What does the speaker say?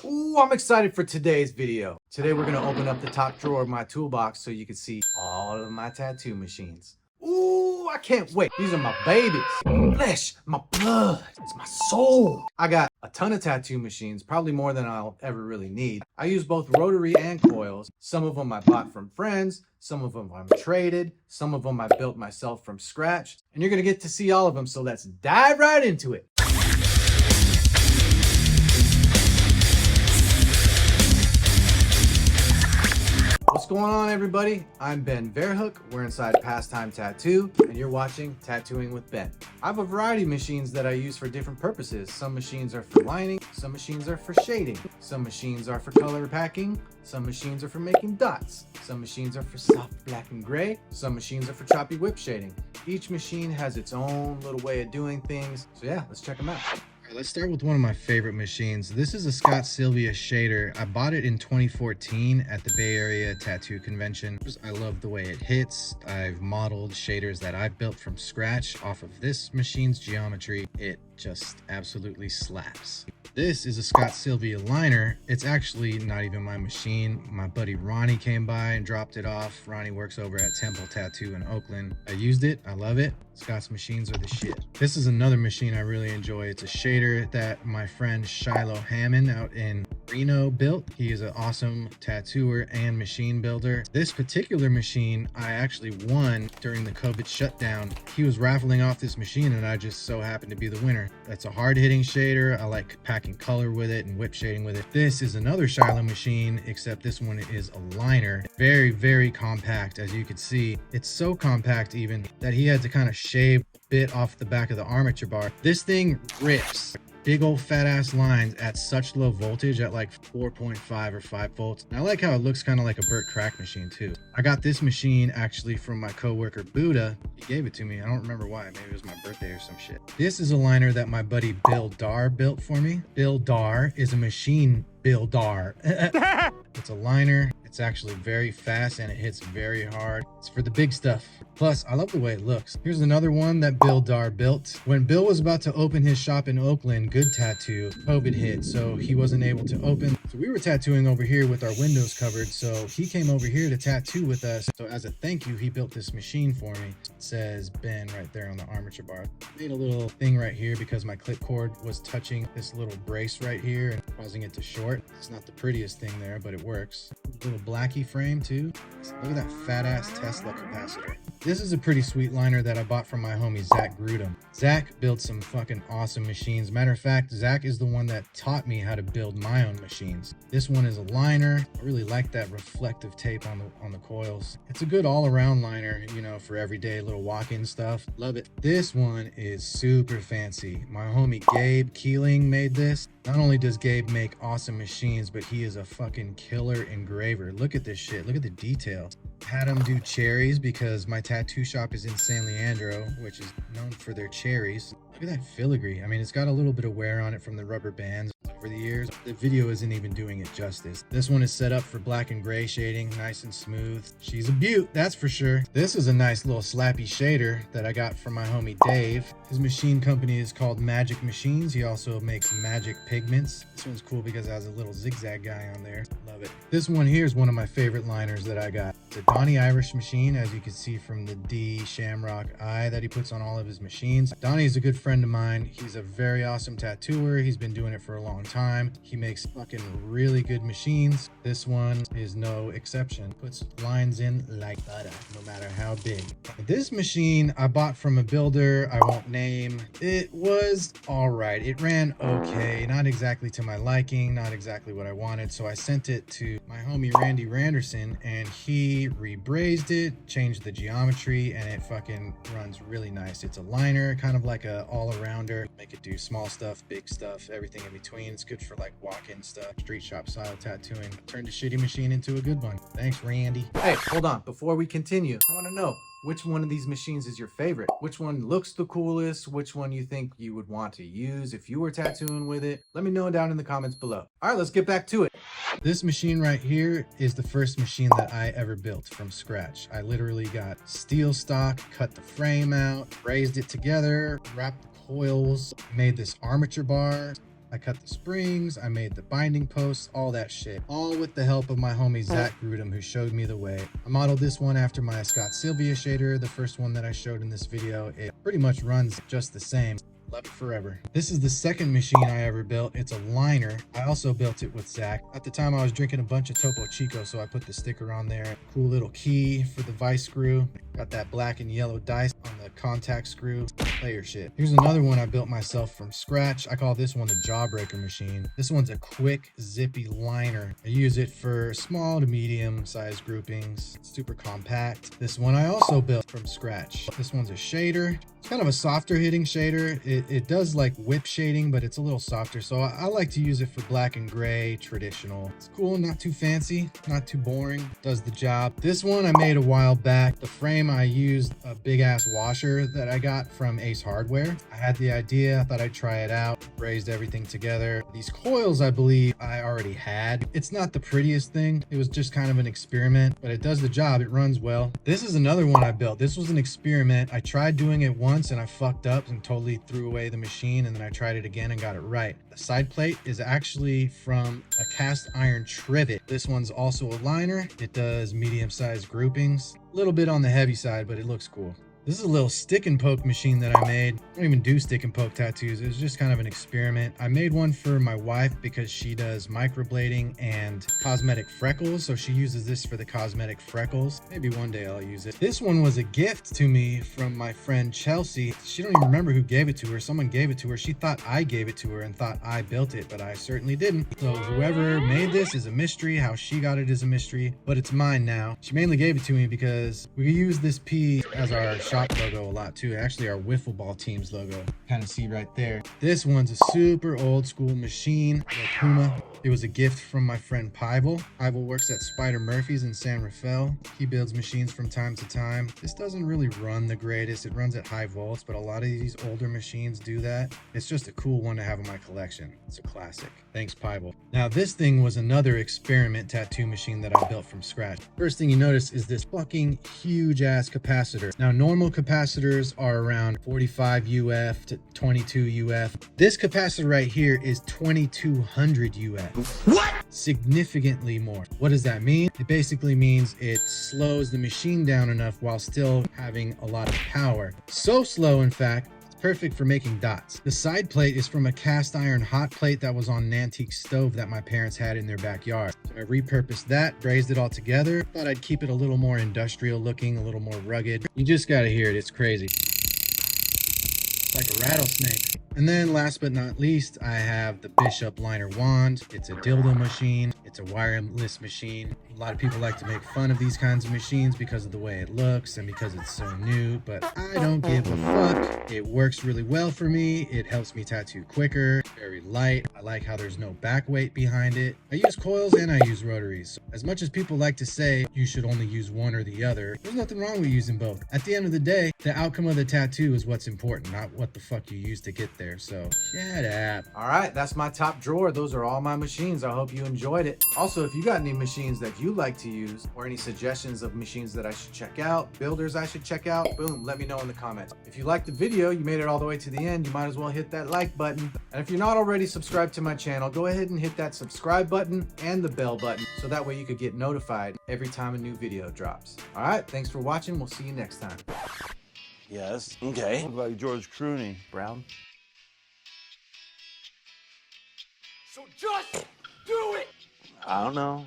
Ooh, I'm excited for today's video. Today we're gonna open up the top drawer of my toolbox so you can see all of my tattoo machines. Ooh, I can't wait. These are my babies. My flesh, my blood, it's my soul. I got a ton of tattoo machines, probably more than I'll ever really need. I use both rotary and coils. Some of them I bought from friends, some of them I'm traded, some of them I built myself from scratch, and you're gonna get to see all of them, so let's dive right into it. What's going on, everybody? I'm Ben Verhoek. We're inside Pastime Tattoo, and you're watching Tattooing with Ben. I have a variety of machines that I use for different purposes. Some machines are for lining, some machines are for shading, some machines are for color packing, some machines are for making dots, some machines are for soft black and gray, some machines are for choppy whip shading. Each machine has its own little way of doing things, so yeah, let's check them out. Let's start with one of my favorite machines. This is a Sylvia Shader. I bought it in 2014 at the Bay Area Tattoo Convention. I love the way it hits. I've modeled shaders that I've built from scratch off of this machine's geometry. It just absolutely slaps. This is a Sylvia Liner. It's actually not even my machine. My buddy Ronnie came by and dropped it off. Ronnie works over at Temple Tattoo in Oakland. I used it. I love it. Scott's machines are the shit. This is another machine I really enjoy. It's a shader that my friend Shylo Hammond out in Reno built. He is an awesome tattooer and machine builder. This particular machine I actually won during the COVID shutdown. He was raffling off this machine and I just so happened to be the winner. That's a hard-hitting shader. I like packing color with it and whip shading with it. This is another Shylo machine, except this one is a liner. Very, very compact, as you can see. It's so compact even that he had to kind of shave a bit off the back of the armature bar. This thing rips. Big old fat ass lines at such low voltage at like 4.5 or 5 volts. And I like how it looks kind of like a Burt Crack machine too. I got this machine actually from my coworker Buddha. He gave it to me. I don't remember why. Maybe it was my birthday or some shit. This is a liner that my buddy Bill Darr built for me. Bill Darr is a machine builder. It's a liner. It's actually very fast and it hits very hard. It's for the big stuff. Plus, I love the way it looks. Here's another one that Bill Darr built. When Bill was about to open his shop in Oakland, Good Tattoo, COVID hit, so he wasn't able to open. So we were tattooing over here with our windows covered, so he came over here to tattoo with us. So as a thank you, he built this machine for me. It says Ben right there on the armature bar. Made a little thing right here because my clip cord was touching this little brace right here and causing it to short. It's not the prettiest thing there, but it works. Little blackie frame too. Look at that fat ass Tesla capacitor. This is a pretty sweet liner that I bought from my homie Zack Grudem. Zack built some fucking awesome machines. Matter of fact, Zack is the one that taught me how to build my own machines. This one is a liner. I really like that reflective tape on the coils. It's a good all-around liner, you know, for everyday little walk-in stuff. Love it. This one is super fancy. My homie Gabe Keeling made this. Not only does Gabe make awesome machines, but he is a fucking killer engraver. Look at this shit. Look at the details. Had him do cherries because my tattoo shop is in San Leandro, which is known for their cherries. Look at that filigree. I mean, it's got a little bit of wear on it from the rubber bands over the years. The video isn't even doing it justice. This one is set up for black and gray shading, nice and smooth. She's a beaut, that's for sure. This is a nice little slappy shader that I got from my homie Dave. His machine company is called Magic Machines. He also makes magic pigments. This one's cool because it has a little zigzag guy on there. Love it. This one here is one of my favorite liners that I got. It's a Donnie Irish machine, as you can see from the D shamrock eye that he puts on all of his machines. Donnie is a good friend of mine. He's a very awesome tattooer. He's been doing it for a long time. He makes fucking really good machines. This one is no exception. Puts lines in like butter, no matter how big. This machine I bought from a builder I won't name. It was all right. It ran okay. Not exactly to my liking, not exactly what I wanted. So I sent it to my homie Randerson and he rebrazed it, changed the geometry, and it fucking runs really nice. It's a liner, kind of like a all-arounder. Make it do small stuff, big stuff, everything in between. It's good for like walk-in stuff, street shop style tattooing. Turned a shitty machine into a good one. Thanks, Randy. Hey, hold on. Before we continue, I want to know, which one of these machines is your favorite? Which one looks the coolest? Which one you think you would want to use if you were tattooing with it? Let me know down in the comments below. All right, let's get back to it. This machine right here is the first machine that I ever built from scratch. I literally got steel stock, cut the frame out, raised it together, wrapped the coils, made this armature bar. I cut the springs, I made the binding posts, all that shit. All with the help of my homie Zack Grudem, who showed me the way. I modeled this one after my Sylvia Shader, the first one that I showed in this video. It pretty much runs just the same. Love it forever. This is the second machine I ever built. It's a liner. I also built it with Zack. At the time I was drinking a bunch of Topo Chico, so I put the sticker on there. Cool little key for the vice screw. Got that black and yellow dice on the contact screw. Player shit. Here's another one I built myself from scratch. I call this one the Jawbreaker machine. This one's a quick, zippy liner. I use it for small to medium size groupings. It's super compact. This one I also built from scratch. This one's a shader. It's kind of a softer hitting shader. It does like whip shading, but it's a little softer. So I like to use it for black and gray, traditional. It's cool, not too fancy, not too boring. Does the job. This one I made a while back. The frame I used a big ass washer that I got from Ace Hardware. I had the idea, I thought I'd try it out, raised everything together. These coils I believe I already had. It's not the prettiest thing. It was just kind of an experiment, but it does the job. It runs well. This is another one I built. This was an experiment. I tried doing it once and I fucked up and totally threw away the machine, and then I tried it again and got it right. The side plate is actually from a cast iron trivet. This one's also a liner. It does medium-sized groupings. A little bit on the heavy side, but it looks cool. This is a little stick and poke machine that I made. I don't even do stick and poke tattoos. It was just kind of an experiment. I made one for my wife because she does microblading and cosmetic freckles. So she uses this for the cosmetic freckles. Maybe one day I'll use it. This one was a gift to me from my friend Chelsea. She don't even remember who gave it to her. Someone gave it to her. She thought I gave it to her and thought I built it, but I certainly didn't. So whoever made this is a mystery. How she got it is a mystery, but it's mine now. She mainly gave it to me because we use this piece as our shop logo a lot too. Actually our wiffle ball team's logo. Kind of see right there. This one's a super old school machine, the Puma. It was a gift from my friend Pivel. Pivel works at Spider Murphy's in San Rafael. He builds machines from time to time. This doesn't really run the greatest. It runs at high volts, but a lot of these older machines do that. It's just a cool one to have in my collection. It's a classic. Thanks, Pivel. Now this thing was another experiment tattoo machine that I built from scratch. First thing you notice is this fucking huge ass capacitor. Now normal capacitors are around 45 UF to 22 UF. This capacitor right here is 2200 UF. What? Significantly more. What does that mean? It basically means it slows the machine down enough while still having a lot of power. So slow, in fact, it's perfect for making dots. The side plate is from a cast iron hot plate that was on an antique stove that my parents had in their backyard. So I repurposed that, brazed it all together. Thought I'd keep it a little more industrial looking, a little more rugged. You just gotta hear it, it's crazy. It's like a rattlesnake. And then last but not least, I have the Bishop Liner wand. It's a dildo machine. It's a wireless machine. A lot of people like to make fun of these kinds of machines because of the way it looks and because it's so new, but I don't give a fuck. It works really well for me. It helps me tattoo quicker, very light. I like how there's no back weight behind it. I use coils and I use rotaries. So as much as people like to say you should only use one or the other, there's nothing wrong with using both. At the end of the day, the outcome of the tattoo is what's important, not what the fuck you use to get there. So shut up. All right, that's my top drawer. Those are all my machines. I hope you enjoyed it. Also, if you got any machines that you like to use or any suggestions of machines that I should check out, builders I should check out, boom, let me know in the comments. If you liked the video, you made it all the way to the end, you might as well hit that like button. And if you're not already subscribed to my channel, go ahead and hit that subscribe button and the bell button so that way you could get notified every time a new video drops. All right, thanks for watching. We'll see you next time. Yes, okay. Look like George Clooney. Brown. So just do it! I don't know.